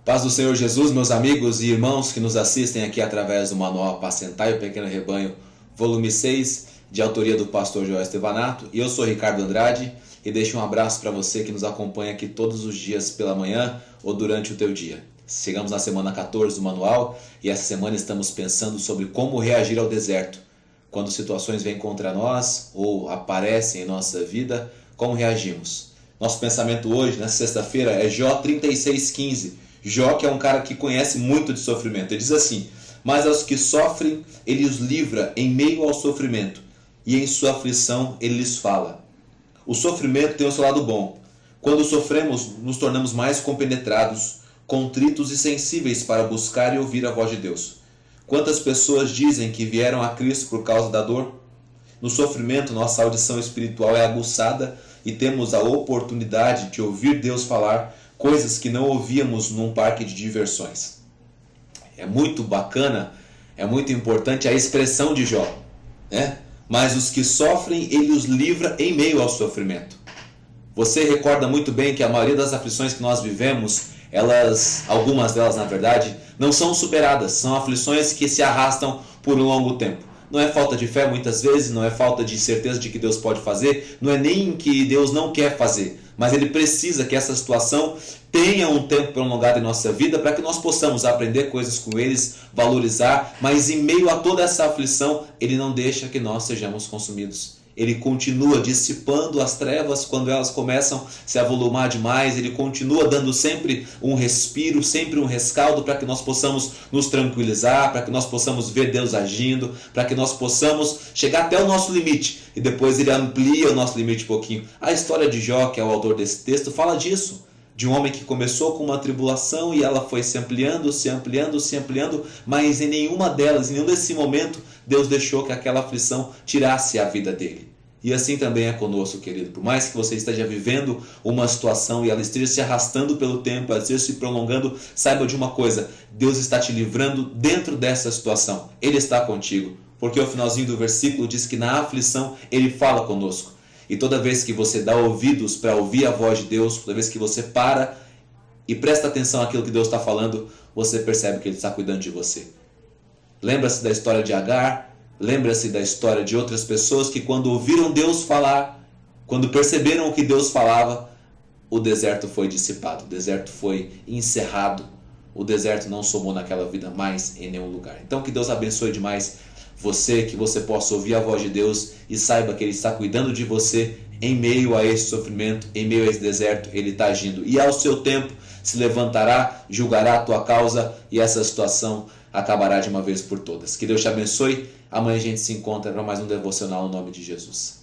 Paz do Senhor Jesus, meus amigos e irmãos que nos assistem aqui através do Manual Apacentai o Pequeno Rebanho, volume 6, de autoria do pastor Joel Estevanato. E eu sou Ricardo Andrade e deixo um abraço para você que nos acompanha aqui todos os dias pela manhã ou durante o teu dia. Chegamos na semana 14 do Manual e essa semana estamos pensando sobre como reagir ao deserto. Quando situações vêm contra nós ou aparecem em nossa vida, como reagimos? Nosso pensamento hoje, nessa sexta-feira, é Jó 36,15. Jó, que é um cara que conhece muito de sofrimento. Ele diz assim: mas aos que sofrem, ele os livra em meio ao sofrimento, e em sua aflição ele lhes fala. O sofrimento tem o seu lado bom. Quando sofremos, nos tornamos mais compenetrados, contritos e sensíveis para buscar e ouvir a voz de Deus. Quantas pessoas dizem que vieram a Cristo por causa da dor? No sofrimento, nossa audição espiritual é aguçada e temos a oportunidade de ouvir Deus falar coisas que não ouvíamos num parque de diversões. É muito bacana, é muito importante a expressão de Jó, né? Mas os que sofrem, ele os livra em meio ao sofrimento. Você recorda muito bem que a maioria das aflições que nós vivemos, algumas delas na verdade, não são superadas, são aflições que se arrastam por um longo tempo. Não é falta de fé muitas vezes, não é falta de certeza de que Deus pode fazer, não é nem que Deus não quer fazer, mas Ele precisa que essa situação tenha um tempo prolongado em nossa vida para que nós possamos aprender coisas com eles, valorizar, mas em meio a toda essa aflição, Ele não deixa que nós sejamos consumidos. Ele continua dissipando as trevas quando elas começam a se avolumar demais. Ele continua dando sempre um respiro, sempre um rescaldo para que nós possamos nos tranquilizar, para que nós possamos ver Deus agindo, para que nós possamos chegar até o nosso limite e depois Ele amplia o nosso limite um pouquinho. A história de Jó, que é o autor desse texto, fala disso. De um homem que começou com uma tribulação e ela foi se ampliando, mas em nenhuma delas, em nenhum desse momento, Deus deixou que aquela aflição tirasse a vida dele. E assim também é conosco, querido. Por mais que você esteja vivendo uma situação e ela esteja se arrastando pelo tempo, ela esteja se prolongando, saiba de uma coisa: Deus está te livrando dentro dessa situação. Ele está contigo. Porque o finalzinho do versículo diz que na aflição Ele fala conosco. E toda vez que você dá ouvidos para ouvir a voz de Deus, toda vez que você para e presta atenção àquilo que Deus está falando, você percebe que Ele está cuidando de você. Lembra-se da história de Agar, lembra-se da história de outras pessoas que quando ouviram Deus falar, quando perceberam o que Deus falava, o deserto foi dissipado, o deserto foi encerrado, o deserto não somou naquela vida mais em nenhum lugar. Então que Deus abençoe demais você, que você possa ouvir a voz de Deus e saiba que Ele está cuidando de você em meio a esse sofrimento, em meio a esse deserto, Ele está agindo. E ao seu tempo se levantará, julgará a tua causa e essa situação acabará de uma vez por todas. Que Deus te abençoe. Amanhã a gente se encontra para mais um devocional no nome de Jesus.